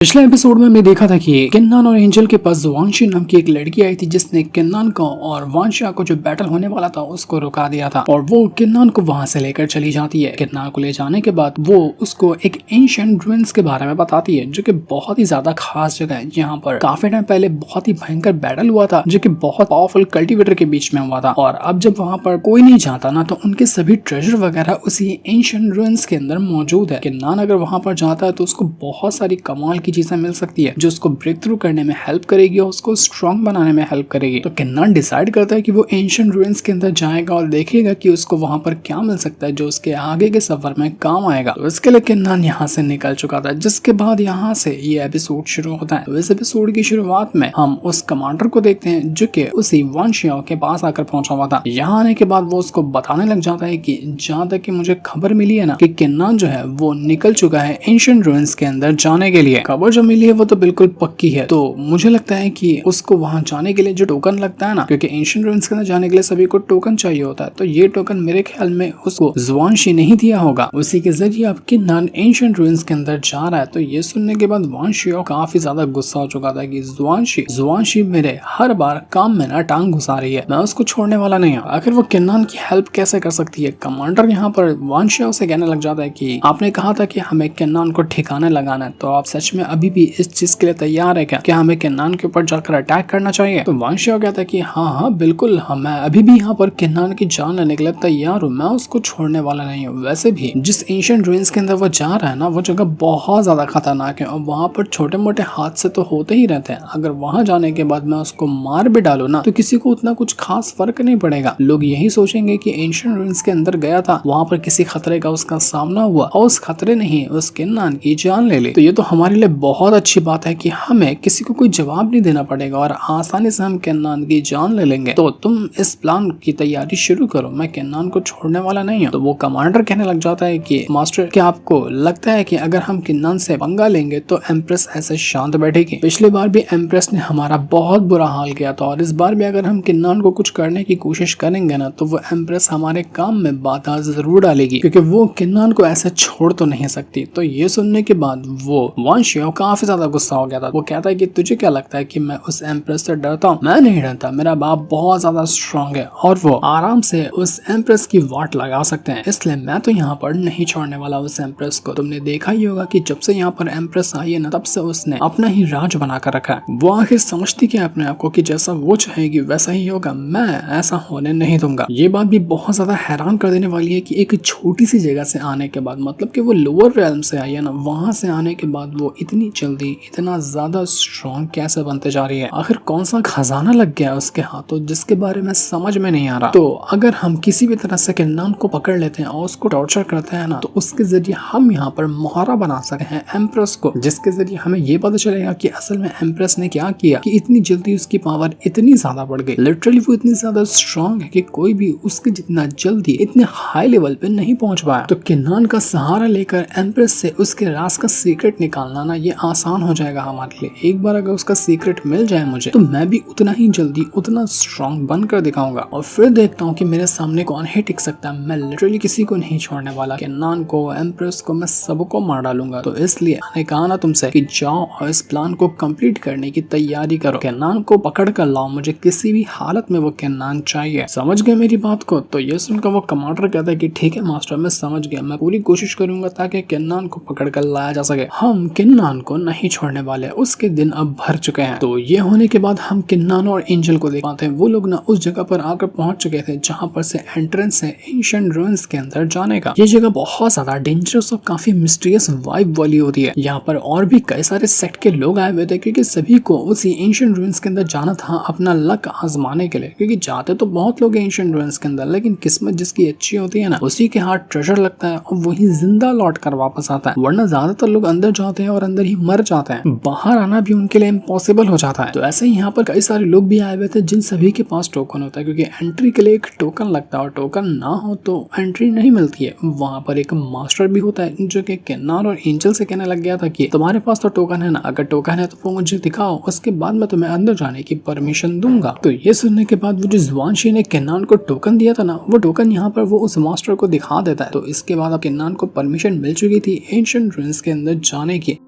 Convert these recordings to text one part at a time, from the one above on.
पिछले एपिसोड में मैं देखा था कि किन्नान और एंजल के पास वांशी नाम की एक लड़की आई थी जिसने किन्नान को और वांशिया को जो बैटल होने वाला था उसको रुका दिया था और वो किन्नान को वहां से लेकर चली जाती है। किन्नान को ले जाने के बाद वो उसको एक एंशिएंट रूइंस के बारे में बताती है जो कि बहुत ही ज्यादा खास जगह है जहाँ पर काफी टाइम पहले बहुत ही भयंकर बैटल हुआ था जो कि बहुत पावरफुल कल्टिवेटर के बीच में हुआ था। और अब जब वहाँ पर कोई नहीं जाता ना तो उनके सभी ट्रेजर वगैरह उसी एंशिएंट रूइंस के अंदर मौजूद है। किन्नान अगर वहाँ पर जाता है तो उसको बहुत सारी कमाल की चीजें मिल सकती है जो उसको ब्रेक थ्रू करने में हेल्प करेगी और उसको स्ट्रॉन्ग बनाने में हेल्प करेगी। तो किन्नान डिसाइड करता है कि वो एंशिएंट रूइंस के अंदर जाएगा और देखेगा कि उसको वहां पर क्या मिल सकता है जो उसके आगे के सफर में काम आएगा। तो इसके लिए किन्नान यहाँ से निकल चुका था जिसके बाद यहाँ से ये एपिसोड शुरू होता है। तो इस एपिसोड की शुरुआत में हम उस कमांडर को देखते हैं जो कि उसी वांशिया के पास आकर पहुंचा हुआ था। यहाँ आने के बाद वो उसको बताने लग जाता है कि जहाँ तक कि मुझे खबर मिली है ना कि किन्नान जो है वो निकल चुका है एंशिएंट रूइंस के अंदर जाने के लिए। खबर जो मिली है वो तो बिल्कुल पक्की है। तो मुझे लगता है कि उसको वहां जाने के लिए जो टोकन लगता है ना, क्योंकि एंशिएंट रूइंस के अंदर जाने के लिए सभी को टोकन चाहिए होता है, तो ये टोकन मेरे ख्याल में उसको ज़ुआनशी नहीं दिया होगा। उसी के जरिए अब किन्नान एंशिएंट रूइंस के अंदर जा रहा है। तो ये सुनने के बाद वांशियो काफी ज्यादा गुस्सा हो चुका था कि ज़ुआनशी मेरे हर बार काम में ना टांग घुसा रही है, मैं उसको छोड़ने वाला नहीं हूँ। आखिर वो किन्नान की हेल्प कैसे कर सकती है। कमांडर यहाँ पर वांशियो से कहने लग जाता है कि आपने कहा था कि हमें किन्नान को ठिकाने लगाना है, तो आप सच में अभी भी इस चीज के लिए तैयार है क्या हमें किन्नान के ऊपर जाकर अटैक करना चाहिए। तो वांशिया कहता है कि हाँ बिल्कुल, मैं अभी भी यहाँ पर किन्नान की जान लेने के लिए तैयार हूँ, मैं उसको छोड़ने वाला नहीं हूँ। वैसे भी जिस एंशिएंट रूइंस के अंदर वो जा रहा है ना, वो जगह बहुत ज्यादा खतरनाक है और वहाँ पर छोटे मोटे हादसे तो होते ही रहते हैं। अगर वहाँ जाने के बाद मैं उसको मार भी डालू ना तो किसी को उतना कुछ खास फर्क नहीं पड़ेगा। लोग यही सोचेंगे कि एंशिएंट रूइंस के अंदर गया था, वहाँ पर किसी खतरे का उसका सामना हुआ और उस खतरे ने ही उस किन्नान की जान ले ली। तो ये तो हमारे लिए बहुत अच्छी बात है कि हमें किसी को कोई जवाब नहीं देना पड़ेगा और आसानी से हम किन्नान की जान ले लेंगे। तो तुम इस प्लान की तैयारी शुरू करो, मैं किन्नान को छोड़ने वाला नहीं हूँ। तो वो कमांडर कहने लग जाता है कि मास्टर, क्या आपको लगता है कि अगर हम किन्नान से पंगा लेंगे तो एम्प्रेस ऐसे शांत बैठेगी? पिछली बार भी एम्प्रेस ने हमारा बहुत बुरा हाल किया था और इस बार भी अगर हम किन्नान को कुछ करने की कोशिश करेंगे ना तो वो एम्प्रेस हमारे काम में बाधा जरूर डालेगी, क्योंकि वो किन्नान को ऐसे छोड़ तो नहीं सकती। तो ये सुनने के बाद वो वांशियो काफी ज्यादा गुस्सा हो गया था। वो कहता है कि तुझे क्या लगता है कि मैं उस एम्प्रेस से डरता हूँ? मैं नहीं डरता, मेरा बाप बहुत ज्यादा स्ट्रांग है और वो आराम से उस एम्प्रेस की वाट लगा सकते हैं, इसलिए मैं तो यहाँ पर नहीं छोड़ने वाला उस एम्प्रेस को। तुमने देखा ही होगा कि जब से यहाँ पर एम्प्रेस आई है ना तब से उसने अपना ही राज बना कर रखा है। वो आखिर समझती क्या अपने आप को कि जैसा वो चाहेगी वैसा ही होगा, मैं ऐसा होने नहीं दूंगा। ये बात भी बहुत ज्यादा हैरान कर देने वाली है कि एक छोटी सी जगह से आने के बाद, मतलब कि वो लोअर रेल्म से आई है ना, वहां से आने के बाद वो इतनी जल्दी इतना ज्यादा स्ट्रॉन्ग कैसे बनते जा रही है। आखिर कौन सा खजाना लग गया उसके हाथों जिसके बारे में समझ में नहीं आ रहा। तो अगर हम किसी भी तरह से किन्नान को पकड़ लेते हैं और उसको टॉर्चर करते हैं ना तो उसके जरिए हम यहाँ पर मोहरा बना सकते हैं एम्प्रेस को, जिसके जरिए हमें ये पता चलेगा कि असल में एम्प्रेस ने क्या किया कि इतनी जल्दी उसकी पावर इतनी ज्यादा बढ़ गई। लिटरली वो इतनी ज्यादा स्ट्रॉन्ग है कि कोई भी उसके जितना जल्दी इतने हाई लेवल पे नहीं पहुंच पाया। तो किन्नान का सहारा लेकर एम्प्रेस से उसके राज का सीक्रेट निकालना ना ये आसान हो जाएगा हमारे लिए। एक बार अगर उसका सीक्रेट मिल जाए मुझे तो मैं भी उतना ही जल्दी उतना स्ट्रॉन्ग बनकर दिखाऊंगा और फिर देखता हूँ कि मेरे सामने कौन ही टिक सकता है। मैं लिटरली किसी को नहीं छोड़ने वाला, किन्नान को, एम्प्रेस को, मैं सबको मार डालूंगा। तो इसलिए मैंने कहा ना तुमसे कि जाओ और इस प्लान को कंप्लीट करने की तैयारी करो, किन्नान को पकड़ कर लाओ, मुझे किसी भी हालत में वो किन्नान चाहिए। समझ गए मेरी बात को? तो ये सुनकर वो कमांडर कहता है कि ठीक है मास्टर, मैं समझ गया, मैं पूरी कोशिश करूंगा ताकि किन्नान को पकड़ कर लाया जा सके। हम किन्नान को नहीं छोड़ने वाले, उसके दिन अब भर चुके हैं। तो ये होने के बाद हम किन्नान और एंजल को देख पाते हैं। वो लोग ना उस जगह पर आकर पहुंच चुके थे जहां पर से एंट्रेंस है एंशिएंट रूइंस के अंदर जाने का। ये जगह बहुत ज्यादा डेंजरस और काफी मिस्टीरियस वाइब वाली होती है। यहाँ पर और भी कई सारे सेक्ट के लोग आए हुए थे क्योंकि सभी को उसी एंशिएंट रूइंस के अंदर जाना था अपना लक आजमाने के लिए। क्योंकि जाते तो बहुत लोग एंशिएंट रूइंस के अंदर, लेकिन किस्मत जिसकी अच्छी होती है ना उसी के हाथ ट्रेजर लगता है और वही जिंदा लौट कर वापस आता है। वरना ज्यादातर लोग अंदर जाते हैं और अंदर ही मर जाते हैं, बाहर आना भी उनके लिए इम्पॉसिबल हो जाता है। तो ऐसे ही यहाँ पर कई सारे लोग भी आए हुए थे जिन सभी के पास टोकन होता है, क्योंकि एंट्री के लिए एक टोकन लगता है और टोकन ना हो तो एंट्री नहीं मिलती है। वहाँ पर एक मास्टर भी होता है जो कि किन्नान और एंजल से कहने लग गया था कि तुम्हारे पास तो टोकन है ना, अगर टोकन है तो वो मुझे दिखाओ, उसके बाद मैं तुम्हें अंदर जाने की परमिशन दूंगा। तो ये सुनने के बाद वो जो ज़ुआनशी ने किन्नान को टोकन दिया था ना, वो टोकन यहाँ पर वो उस मास्टर को दिखा देता है। तो इसके बाद अब किन्नान को परमिशन मिल चुकी थी एंशिएंट रूइंस के अंदर जाने की।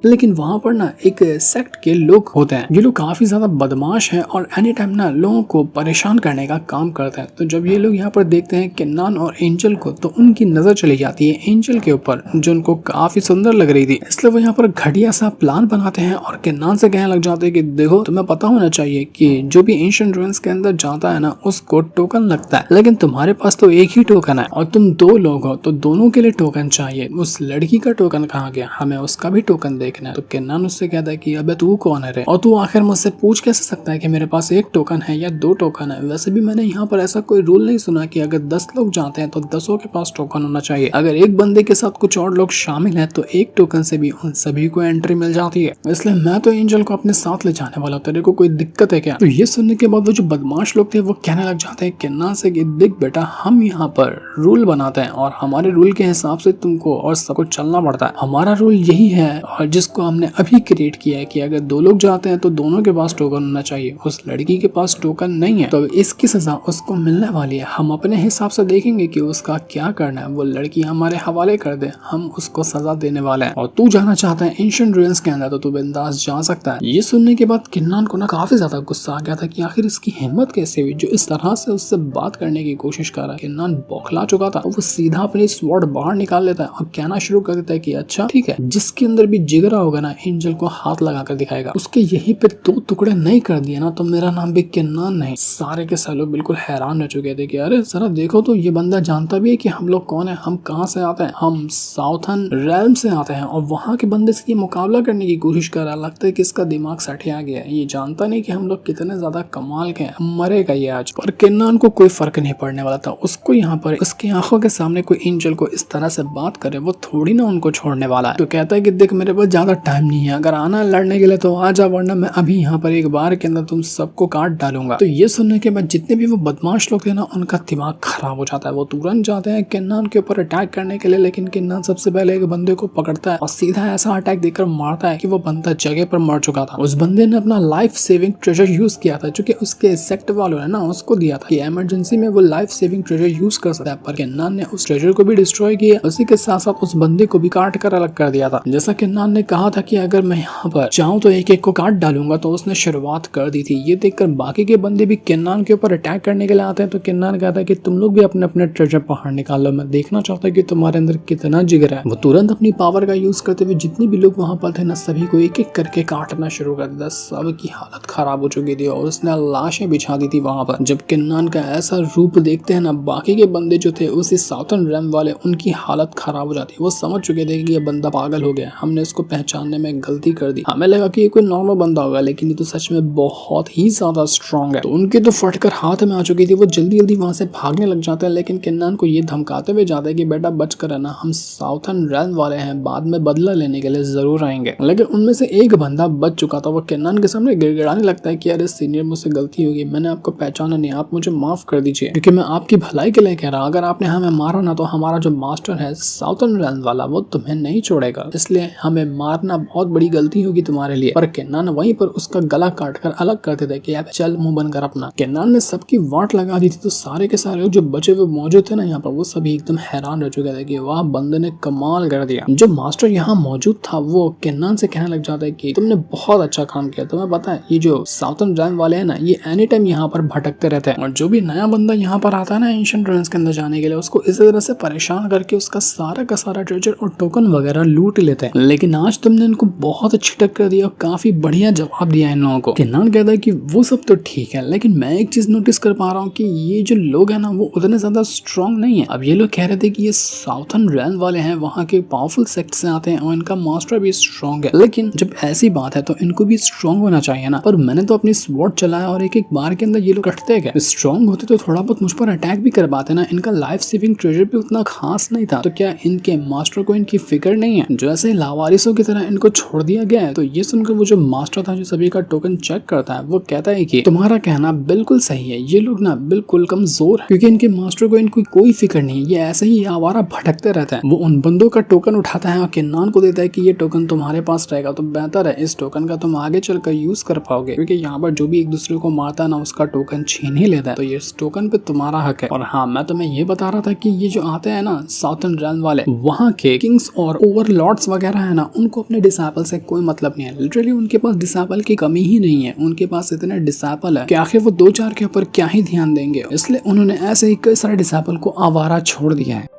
लेकिन वहाँ पर ना एक सेक्ट के लोग होते हैं। ये लोग काफी ज्यादा बदमाश हैं और एनी टाइम ना लोगों को परेशान करने का काम करते हैं। तो जब ये लोग यहाँ पर देखते हैं किन्नान और एंजल को, तो उनकी नजर चली जाती है एंजल के ऊपर, जो उनको काफी सुंदर लग रही थी। इसलिए वो यहाँ पर घटिया सा प्लान बनाते हैं और किन्नान से कहने लग जाते हैं कि देखो, तुम्हें पता होना चाहिए कि जो भी एंशिएंट रुइंस के अंदर जाता है ना, उसको टोकन लगता है, लेकिन तुम्हारे पास तो एक ही टोकन है और तुम 2 लोग हो, तो दोनों के लिए टोकन चाहिए। उस लड़की का टोकन कहाँ गया? हमें उसका भी टोकन देखना है। तो किन्नान उससे कहता है कि अबे तू कौन है रे, और तू आखिर मुझसे पूछ कैसे सकता है कि मेरे पास 1 टोकन है या 2 टोकन है? वैसे भी मैंने यहाँ पर ऐसा कोई रूल नहीं सुना कि अगर 10 लोग जाते हैं तो 10 के पास टोकन होना चाहिए। अगर एक बंदे के साथ कुछ और लोग शामिल हैं तो 1 टोकन से भी उन सभी को एंट्री मिल जाती है। इसलिए मैं तो एंजल को अपने साथ ले जाने वाला हूं, तेरे को कोई दिक्कत है क्या? तो ये सुनने के बाद वो जो बदमाश लोग थे वो कहने लग जाते हैं किन्नान से कि देख बेटा, हम यहाँ पर रूल बनाते हैं और हमारे रूल के हिसाब से तुमको और सबको चलना पड़ता है। हमारा रूल यही है और जिसको हमने अभी क्रिएट किया है कि अगर 2 लोग जाते हैं तो दोनों के पास टोकन होना चाहिए। उस लड़की के पास टोकन नहीं है तो इसकी सजा उसको मिलने वाली है। हम अपने हिसाब से देखेंगे कि उसका क्या करना है, वो लड़की हमारे हवाले कर दे, हम उसको सजा देने वाले हैं। और तू जाना चाहता है एंशिएंट रुइंस के अंदर तो तू बिंदास जा सकता है। ये सुनने के बाद किन्नान को ना काफी ज्यादा गुस्सा आ गया था कि आखिर इसकी हिम्मत कैसे हुई जो इस तरह से उससे बात करने की कोशिश कर रहा है। किन्नान बौखला चुका था। वो सीधा अपनी स्वॉर्ड बाहर निकाल लेता है और कहना शुरू कर देता है कि अच्छा ठीक है, जिसके अंदर भी जिगरा होगा ना, एंजल को हाथ लगाकर दिखाएगा। उसके यहीं पे 2 टुकड़े नहीं कर दिए ना तो मेरा नाम भी किन्नान नहीं। सारे के सारे लोग बिल्कुल हैरान रह चुके थे कि अरे जरा देखो तो ये बंदा जानता भी है कि हम लोग कौन है, हम कहाँ से आते हैं। हम साउथर्न रेल्म से आते हैं और वहाँ के बंदे से ये मुकाबला करने की कोशिश कर रहा। लगता है कि इसका दिमाग सठिया गया है, ये जानता नहीं कि हम लोग कितने ज्यादा कमाल के हैं। मरेगा ये आज। पर किन्नान को कोई फर्क नहीं पड़ने वाला था। उसको यहाँ पर उसकी आंखों के सामने कोई एंजल को इस तरह से बात करे, वो थोड़ी ना उनको छोड़ने वाला है। तो कहता है कि देख, मेरे पास ज्यादा टाइम नहीं है, अगर आना लड़ने के लिए तो आ जा, वरना मैं अभी यहाँ पर एक बार के अंदर तुम सबको काट डालूंगा। तो ये सुनने के बाद जितने भी वो बदमाश लोग थे ना, उनका दिमाग खराब हो जाता है। वो तुरंत जाते हैं किन्नान के ऊपर अटैक करने के लिए, लेकिन किन्नान सबसे पहले एक बंदे को पकड़ता है और सीधा ऐसा अटैक देकर मारता है कि वो बंदा जगह पर मर चुका था। उस बंदे ने अपना लाइफ सेविंग ट्रेजर यूज किया था, जो कि उसके सेक्ट वालों ने ना उसको दिया था कि इमरजेंसी में वो लाइफ सेविंग ट्रेजर यूज कर सकता है। पर किन्नान ने उस ट्रेजर को भी डिस्ट्रॉय किया, उसी के साथ साथ उस बंदे को भी काट कर अलग कर दिया था। जैसा किन्नान ने कहा था कि अगर मैं यहाँ पर चाहूँ तो एक एक को काट डालूंगा, तो उसने शुरुआत कर दी थी। ये देखकर बाकी के बंदे भी किन्नान के ऊपर अटैक करने के लिए आते हैं। तो किन्नान कहता है कि तुम लोग भी अपने अपने ट्रेजर बाहर निकाल लो, मैं देखना चाहता हूँ कि तुम्हारे अंदर कितना जिगर है। वो तुरंत अपनी पावर का यूज करते हुए जितने भी लोग वहां पर थे ना, सभी को एक एक करके काटना शुरू कर दिया। सबकी हालत खराब हो चुकी थी और उसने लाशें बिछा दी थी वहां पर। जब किन्नान का ऐसा रूप देखते हैं ना, बाकी के बंदे जो थे उसी साउथर्न रेल्म वाले, उनकी हालत खराब हो जाती है। वो समझ चुके थे कि ये बंदा पागल हो गया, हमने इसको पहचानने में गलती कर दी। हमें लगा कि ये कोई नॉर्मल बंदा होगा, लेकिन ये तो सच में बहुत ही ज्यादा स्ट्रॉन्ग है। तो उनके तो फटकर हाथ में आ चुकी थी। वो जल्दी जल्दी वहां से भागने लग जाते हैं, लेकिन किन्नान को ये धमकाते हुए जाता है कि बेटा बच कर रहना, हम साउथर्न रेल्म वाले हैं, बाद में बदला लेने के लिए जरूर आएंगे। लेकिन उनमें से एक बंदा बच चुका था। वो किन्नान के सामने गिड़गिड़ाने लगता है कि अरे सीनियर, मुझसे गलती होगी, मैंने आपको पहचाना नहीं, आप मुझे माफ कर दीजिए, क्योंकि मैं आपकी भलाई के लिए कह रहा हूँ। अगर आपने हमें मारा ना तो हमारा जो मास्टर है साउथर्न रेल्म वाला, वो तुम्हें नहीं छोड़ेगा, इसलिए हमें मारना बहुत बड़ी गलती होगी तुम्हारे लिए। पर किन्नान वहीं पर उसका गला काट कर अलग कर देता है कि अब चल मुंह बनकर अपना। किन्नान ने सबकी वाट लगा दी थी। तो सारे के सारे जो बचे हुए मौजूद थे ना यहाँ पर, वो सभी एकदम हैरान रह चुके थे कि वाह, बंदे ने कमाल कर दिया। जो मास्टर यहाँ मौजूद था वो किन्नान से कहने लग जाता है कि तुमने बहुत अच्छा काम किया। तुम्हें पता है ये जो साउथर्न रेल्म वाले हैं ना, ये एनी टाइम यहाँ पर भटकते रहते हैं और जो भी नया बंदा यहाँ पर आता है ना एंशिएंट रुइंस के अंदर जाने के लिए, उसको इसी तरह से परेशान करके उसका सारा का सारा ट्रेजर और टोकन वगैरह लूट लेते हैं। लेकिन आज तुमने इनको बहुत अच्छी टक्कर दी और काफी बढ़िया जवाब दिया इन लोगों को। किन्नान कहता है कि वो सब तो ठीक है, लेकिन मैं एक चीज नोटिस कर पा रहा हूँ कि ये जो लोग है ना, वो उतने ज्यादा स्ट्रॉन्ग नहीं है। अब ये लोग कह रहे थे कि ये साउथर्न रेल्म वाले हैं, वहाँ के पावरफुल सेक्ट से आते हैं और इनका मास्टर भी स्ट्रॉन्ग है। लेकिन जब ऐसी बात है तो इनको भी स्ट्रॉन्ग होना चाहिए ना। पर मैंने तो अपनी स्वॉर्ड चलाया और एक एक बार के अंदर ये लोग कटते गए। स्ट्रॉन्ग होते तो थोड़ा बहुत मुझ पर अटैक भी कर पाते ना। इनका लाइफ सेविंग ट्रेजर भी उतना खास नहीं था, तो क्या इनके मास्टर को इनकी फिक्र नहीं है? जो ऐसे लावारिसों की तरह इनको छोड़ दिया गया है। तो ये सुनकर वो जो मास्टर था, जो सभी का टोकन चेक करता है, वो कहता है कि तुम्हारा कहना बिल्कुल सही है, ये लोग ना बिल्कुल कमजोर है, क्योंकि इनके मास्टर को इनको कोई फिक्र नहीं है। ये ऐसे ही आवारा भटकते रहते हैं। वो उन बंदों का टोकन उठाता है और किन्नान को देता है कि ये टोकन तुम्हारे पास रहेगा तो बेहतर है, इस टोकन का तुम आगे चलकर यूज कर पाओगे, क्योंकि यहाँ पर जो भी एक दूसरे को मारता है ना, उसका टोकन छीन ही लेता है। तो ये इस टोकन पे तुम्हारा हक है। और हाँ, मैं तुम्हें ये बता रहा था कि ये जो आते हैं ना साउथर्न रेल्म वाले, वहाँ के किंग्स और ओवरलॉर्ड्स वगैरह है ना, उनको अपने डिसाइपल से कोई मतलब नहीं है। लिटरली उनके पास डिसाइपल की कमी ही नहीं है, उनके पास इतने डिसाइपल है कि आखिर वो 2-4 के ऊपर क्या ही ध्यान देंगे। इसलिए उन्होंने ऐसे ही कई सारे डिसाइपल को आवारा छोड़ दिया है।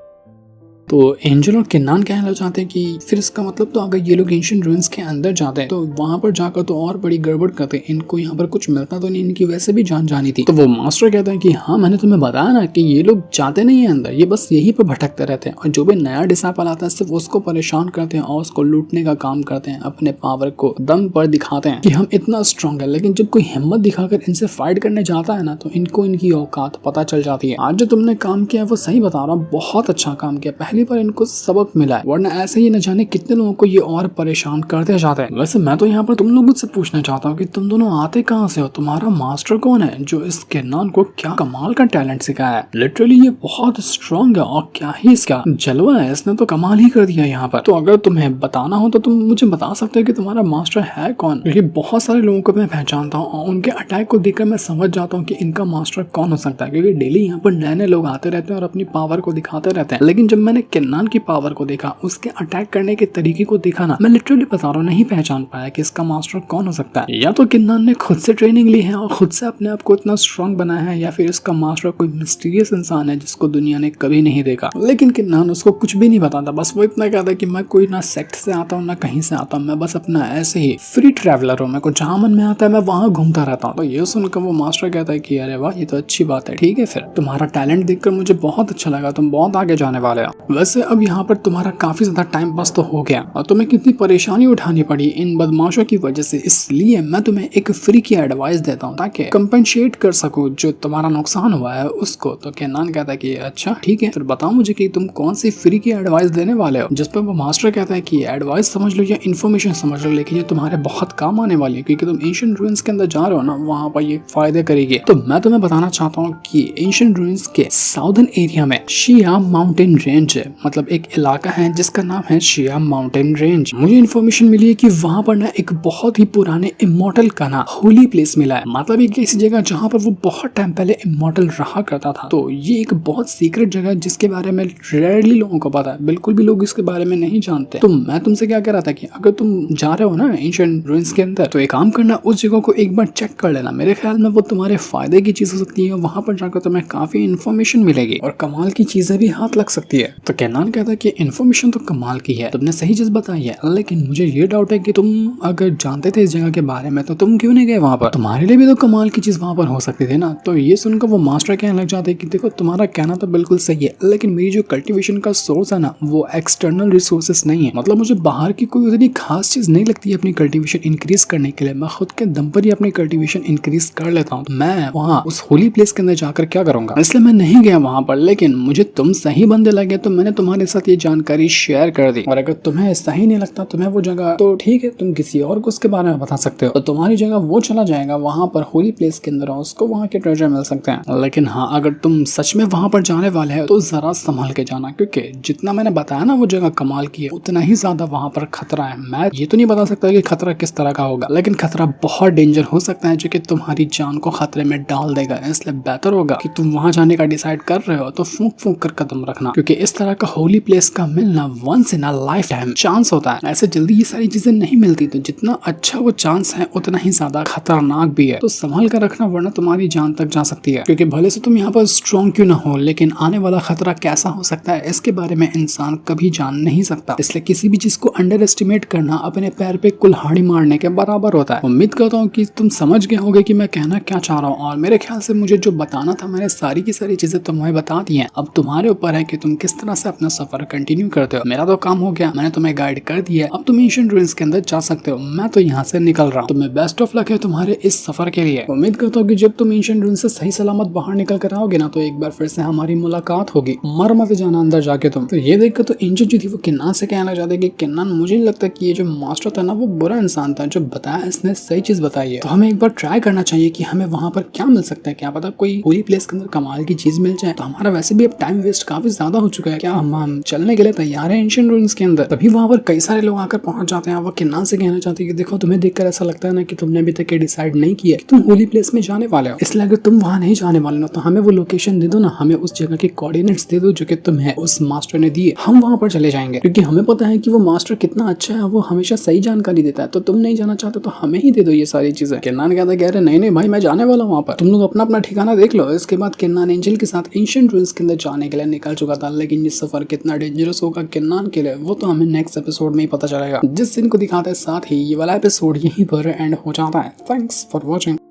तो एंजल और किन्नान कहना चाहते हैं कि फिर इसका मतलब तो अगर ये लोग एंशिएंट रूइंस के अंदर जाते हैं तो वहां पर जाकर तो और बड़ी गड़बड़ करते हैं, इनको यहाँ पर कुछ मिलता तो नहीं, इनकी वैसे भी जान जानी थी। तो वो मास्टर कहते हैं कि हाँ मैंने तुम्हें बताया ना कि ये लोग जाते नहीं है अंदर, ये बस यहीं पर भटकते रहते हैं और जो भी नया डिसाइपल आता है सिर्फ उसको परेशान करते हैं और उसको लूटने का काम करते हैं, अपने पावर को दम पर दिखाते हैं कि हम इतना स्ट्रांग है। लेकिन जब कोई हिम्मत दिखाकर इनसे फाइट करने जाता है ना तो इनको इनकी औकात पता चल जाती है। आज जो तुमने काम किया वो सही बता रहा हूँ, बहुत अच्छा काम किया, पहली बार इनको सबक मिला है, वरना ऐसे ही न जाने कितने लोगों को ये और परेशान करते जाते हैं। वैसे मैं तो यहाँ पर तुम लोगों से पूछना चाहता हूँ कि तुम दोनों आते कहाँ से हो, तुम्हारा मास्टर कौन है जो इस किन्नान को क्या कमाल का टैलेंट सिखाया है। लिटरली ये बहुत स्ट्रांग है और क्या ही इसका जलवा है, इसने तो कमाल ही कर दिया यहाँ पर। तो अगर तुम्हें बताना हो तो तुम मुझे बता सकते हो कि तुम्हारा मास्टर है कौन, क्योंकि बहुत सारे लोगों को मैं पहचानता हूँ और उनके अटैक को देखकर मैं समझ जाता हूँ कि इनका मास्टर कौन हो सकता है, क्योंकि डेली यहाँ पर नए नए लोग आते रहते हैं और अपनी पावर को दिखाते रहते हैं। लेकिन जब मैंने किन्नान की पावर को देखा, उसके अटैक करने के तरीके को देखा ना, मैं लिटरली बता रहा हूँ नहीं पहचान पाया कि इसका मास्टर कौन हो सकता है। या तो किन्नान ने खुद से ट्रेनिंग ली है और खुद से अपने आप को इतना स्ट्रांग बनाया है, या फिर इसका मास्टर कोई मिस्टीरियस इंसान है जिसको दुनिया ने कभी नहीं देखा। लेकिन किन्नान उसको कुछ भी नहीं बताता, बस वो इतना कहता है कि मैं कोई ना सेक्ट से आता हूँ ना कहीं से आता हूँ, मैं बस अपना ऐसे ही फ्री ट्रैवलर हूँ, मेरे को जहाँ मन में आता है मैं वहाँ घूमता रहता हूँ। तो ये सुनकर वो मास्टर कहता है कि अरे वाह ये तो अच्छी बात है, ठीक है फिर तुम्हारा टैलेंट देखकर मुझे बहुत अच्छा लगा, तुम बहुत आगे जाने वाले हो। वैसे अब यहाँ पर तुम्हारा काफी ज्यादा टाइम पास तो हो गया और तुम्हें कितनी परेशानी उठानी पड़ी इन बदमाशों की वजह से, इसलिए मैं तुम्हें एक फ्री की एडवाइस देता हूँ ताकि कंपेंसेट कर सकूं जो तुम्हारा नुकसान हुआ है उसको। तो किन्नान कहता है कि अच्छा ठीक है, फिर बताओ मुझे कि तुम कौन सी फ्री की एडवाइस देने वाले हो। जिस पर वो मास्टर कहता है कि एडवाइस समझ लो या इन्फॉर्मेशन समझ लो, लेकिन ये तुम्हारे बहुत काम आने वाली है क्योंकि तुम एंशिएंट रूइंस के अंदर जा रहे हो ना, वहाँ पर ये फायदे करेगी। तो मैं तुम्हें बताना चाहता हूँ कि एंशिएंट रूइंस के साउदर्न एरिया में शियाम माउंटेन रेंज है, मतलब एक इलाका है जिसका नाम है शियाम माउंटेन रेंज। मुझे इन्फॉर्मेशन मिली है कि वहाँ पर ना एक बहुत ही पुराने इमॉर्टल का ना होली प्लेस मिला है, मतलब एक ऐसी जगह जहाँ पर वो बहुत टाइम पहले इमॉर्टल रहा करता था। तो ये एक बहुत सीक्रेट जगह है जिसके बारे में रेयरली लोगों को पता है, बिल्कुल भी लोग इसके बारे में नहीं जानते। तो मैं तुमसे क्या कह रहा था कि अगर तुम जा रहे हो ना एंशिएंट रूइंस के अंदर तो एक काम करना, उस जगह को एक बार चेक कर लेना, मेरे ख्याल में वो तुम्हारे फायदे की चीज हो सकती है। वहाँ पर जाकर तुम्हें काफी इन्फॉर्मेशन मिलेगी और कमाल की चीजें भी हाथ लग सकती है। तो किन्नान कहता है कि इन्फॉर्मेशन तो कमाल की है, तुमने सही चीज बताई है, लेकिन मुझे ये डाउट है कि तुम अगर जानते थे इस जगह के बारे में तो तुम क्यों नहीं गए वहाँ पर, तुम्हारे लिए भी तो कमाल की चीज वहाँ पर हो सकती थी ना। तो ये सुनकर वो मास्टर कहने लग जाते हैं कि देखो तुम्हारा कहना तो बिल्कुल सही है, लेकिन मेरी जो कल्टीवेशन का सोर्स है ना वो एक्सटर्नल रिसोर्सेस नहीं है, मतलब मुझे बाहर की कोई उतनी खास चीज नहीं लगती है अपनी कल्टीवेशन इंक्रीज करने के लिए, मैं खुद के दम पर ही अपनी कल्टीवेशन इंक्रीज कर लेता हूँ। मैं वहाँ उस होली प्लेस के अंदर जाकर क्या करूंगा, इसलिए मैं नहीं गया वहाँ पर। लेकिन मुझे तुम सही बंदे लगे तो मैंने तुम्हारे साथ ये जानकारी शेयर कर दी, और अगर तुम्हें सही नहीं लगता तुम्हें वो जगह, तो ठीक है तुम किसी और को उसके बारे में बता सकते हो, तो तुम्हारी जगह वो चला जाएगा वहाँ पर होली प्लेस के अंदर, उसको वहाँ के ट्रेजर मिल सकते हैं। लेकिन हाँ अगर तुम सच में वहाँ पर जाने वाले हो तो जरा संभाल के जाना, क्योंकि जितना मैंने बताया ना वो जगह कमाल की है उतना ही ज्यादा वहाँ पर खतरा है। मैं ये तो नहीं बता सकता कि खतरा किस तरह का होगा, लेकिन खतरा बहुत डेंजर हो सकता है जो कि तुम्हारी जान को खतरे में डाल देगा। इसलिए बेहतर होगा कि तुम वहाँ जाने का डिसाइड कर रहे हो तो फूंक फूंक कर कदम रखना, क्योंकि इस तरह का होली प्लेस का मिलना once in a lifetime chance होता है, ऐसे जल्दी ये सारी चीजें नहीं मिलती। तो जितना अच्छा वो चांस है उतना ही ज्यादा खतरनाक भी है, तो संभाल कर रखना वरना तुम्हारी जान तक जा सकती है। क्योंकि भले से तुम यहाँ पर स्ट्रॉन्ग क्यों ना हो, लेकिन आने वाला खतरा कैसा हो सकता है इसके बारे में इंसान कभी जान नहीं सकता। इसलिए किसी भी चीज को अंडर एस्टिमेट करना अपने पैर पे कुल्हाड़ी मारने के बराबर होता है। उम्मीद करता हूँ कि तुम समझ गए होगे कि मैं कहना क्या चाह रहा हूँ, और मेरे ख्याल से मुझे जो बताना था मैंने सारी की सारी चीजें तुम्हें बता दी है। अब तुम्हारे ऊपर है कि तुम किस तरह से अपना सफर कंटिन्यू करते हो। मेरा तो काम हो गया, मैंने तुम्हें गाइड कर दिया, अब तुम एंशिएंट रूइंस के अंदर जा सकते हो। मैं तो यहाँ से निकल रहा हूँ, तुम्हें बेस्ट ऑफ लक है तुम्हारे इस सफर के लिए। उम्मीद करता हूँ कि जब तुम एंशिएंट रूइंस से सही सलामत बाहर निकल कर आओगे ना तो एक बार फिर से हमारी मुलाकात होगी। मर मत जाना अंदर जाके तुम। तो ये देखकर तो एंजल जो थी वो किन्नान से कहना चाहते कि किन्नान मुझे नहीं लगता कि ये जो मास्टर था ना वो बुरा इंसान था, जो बताया इसने सही चीज बताई है। तो हमें एक बार ट्राई करना चाहिए कि हमें वहाँ पर क्या मिल सकता है, क्या पता कोई होली प्लेस के अंदर कमाल की चीज मिल जाए। तो हमारा वैसे भी अब टाइम वेस्ट काफी ज्यादा हो चुका है, क्या हम चलने के लिए तैयार है एंशिएंट रूइंस के अंदर। तभी वहाँ पर कई सारे लोग आकर पहुंच जाते हैं। वो किन्नान से कहना चाहते हैं कि देखो तुम्हें देखकर ऐसा लगता है ना कि तुमने अभी तक डिसाइड नहीं किया कि तुम होली प्लेस में जाने वाले हो, इसलिए अगर तुम वहाँ नहीं जाने वाले हो तो हमें वो लोकेशन दे दो ना, हमें उस जगह के कोऑर्डिनेट्स दे दो जो कि तुम्हें उस मास्टर ने दिए, हम वहाँ पर चले जाएंगे। क्योंकि हमें पता है कि वो मास्टर कितना अच्छा है, वो हमेशा सही जानकारी देता है। तो तुम नहीं जाना चाहते तो हमें ही दे दो ये सारी चीजें। किन्नान कहता है कह रहे नहीं भाई मैं जाने वाला हूँ वहाँ पर, तुम लोग अपना अपना ठिकाना देख लो। इसके बाद किन्नान एंजल के साथ एंशिएंट रूइंस के अंदर जाने के लिए निकल चुका था। लेकिन ये सफर कितना डेंजरस होगा किन्नान के लिए वो तो हमें नेक्स्ट एपिसोड में ही पता चलेगा, जिस दिन को दिखाते हैं। साथ ही ये वाला एपिसोड यहीं पर एंड हो जाता है। Thanks for watching.